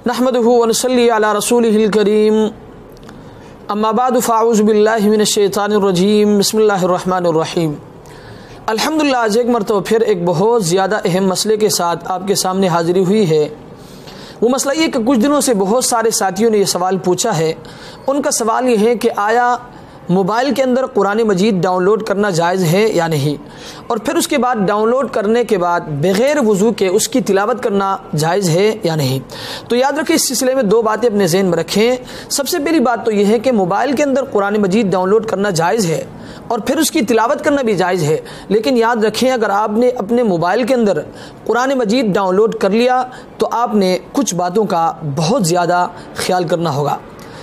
नहमदुहु व नसल्ली अला रसूलिहिल करीम अम्मा बाद फ़अऊज़ु बिल्लाहि मिनश शैतानिर रजीम बिस्मिल्लाहिर रहमानिर रहीम। अल्हम्दुलिल्लाह, आज एक मरतबा फिर एक बहुत ज़्यादा अहम मसले के साथ आपके सामने हाज़िरी हुई है। वो मसला ये कि कुछ दिनों से बहुत सारे साथियों ने ये सवाल पूछा है। उनका सवाल ये है कि आया मोबाइल के अंदर कुरान मजीद डाउनलोड करना जायज़ है या नहीं, और फिर उसके बाद डाउनलोड करने के बाद बग़ैर वज़ू के उसकी तिलावत करना जायज़ है या नहीं। तो याद रखें, इस सिलसिले में दो बातें अपने ज़हन में रखें। सबसे पहली बात तो यह है कि मोबाइल के अंदर कुरान मजीद डाउनलोड करना जायज़ है और फिर उसकी तिलावत करना भी जायज़ है, लेकिन याद रखें अगर आपने अपने मोबाइल के अंदर कुरान मजीद डाउनलोड कर लिया तो आपने कुछ बातों का बहुत ज़्यादा ख्याल करना होगा।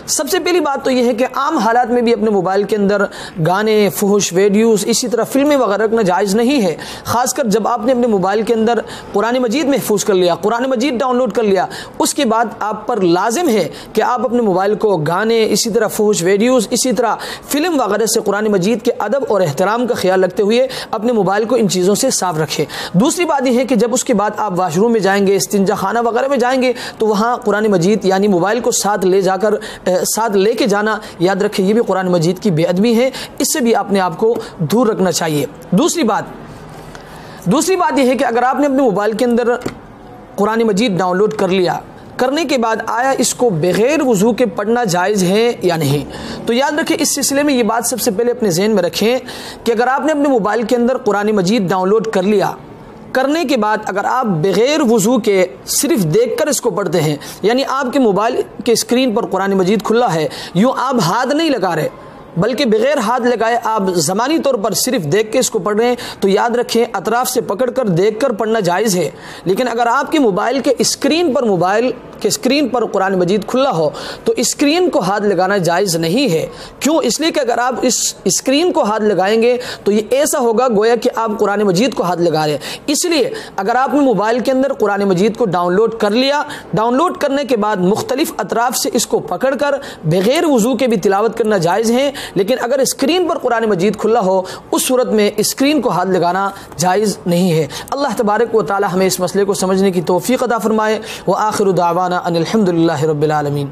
सबसे पहली बात तो यह है कि आम हालात में भी अपने मोबाइल के अंदर गाने, फुहुश वीडियोस, इसी तरह फिल्में वगैरह रखना जायज़ नहीं है। ख़ासकर जब आपने अपने मोबाइल के अंदर कुरान मजीद महफूज कर लिया, कुरान मजीद डाउनलोड कर लिया, उसके बाद आप पर लाजिम है कि आप अपने मोबाइल को गाने, इसी तरह फुहुश वीडियोस, इसी तरह फिल्म वगैरह से कुरान मजीद के अदब और एहतराम का ख्याल रखते हुए अपने मोबाइल को इन चीज़ों से साफ रखें। दूसरी बात यह है कि जब उसके बाद आप वाशरूम में जाएंगे, इस्तिंजा खाना वगैरह में जाएंगे, तो वहाँ कुरान मजीद यानी मोबाइल को साथ ले जाकर साथ लेके जाना, याद रखें, ये भी कुरान मजीद की बेअदबी है। इससे भी अपने आप को दूर रखना चाहिए। दूसरी बात यह है कि अगर आपने अपने मोबाइल के अंदर कुरान मजीद डाउनलोड कर लिया, करने के बाद आया इसको बग़ैर वज़ू के पढ़ना जायज़ है या नहीं। तो याद रखें, इस सिलसिले में ये बात सबसे पहले अपने ज़हन में रखें कि अगर आपने अपने मोबाइल के अंदर कुरान मजीद डाउनलोड कर लिया, करने के बाद अगर आप बग़ैर वज़ू के सिर्फ देखकर इसको पढ़ते हैं, यानी आपके मोबाइल के स्क्रीन पर कुरान मजीद खुला है, यूँ आप हाथ नहीं लगा रहे बल्कि बग़ैर हाथ लगाए आप ज़मानी तौर पर सिर्फ देख के इसको पढ़ रहे हैं, तो याद रखें अतराफ़ से पकड़कर देखकर पढ़ना जायज़ है। लेकिन अगर आपके मोबाइल के स्क्रीन पर कुरान मजीद खुला हो तो स्क्रीन को हाथ लगाना जायज़ नहीं है। क्यों? इसलिए कि अगर आप इस स्क्रीन को हाथ लगाएंगे तो ये ऐसा होगा गोया कि आप कुरान मजीद को हाथ लगा रहे हैं। इसलिए अगर आपने मोबाइल के अंदर कुरान मजीद को डाउनलोड कर लिया, डाउनलोड करने के बाद मुख्तलिफ अतराफ़ से इसको पकड़कर बग़ैर वज़ू के भी तिलावत करना जायज़ है। लेकिन अगर स्क्रीन पर कुरान मजीद खुला हो, उस सूरत में स्क्रीन को हाथ लगाना जायज़ नहीं है। अल्लाह तबारक व तआला हमें इस मसले को समझने की तौफीक अता फरमाए। व आखिरु दावाना अनिल हम्दुलिल्लाहि रब्बिल आलमीन।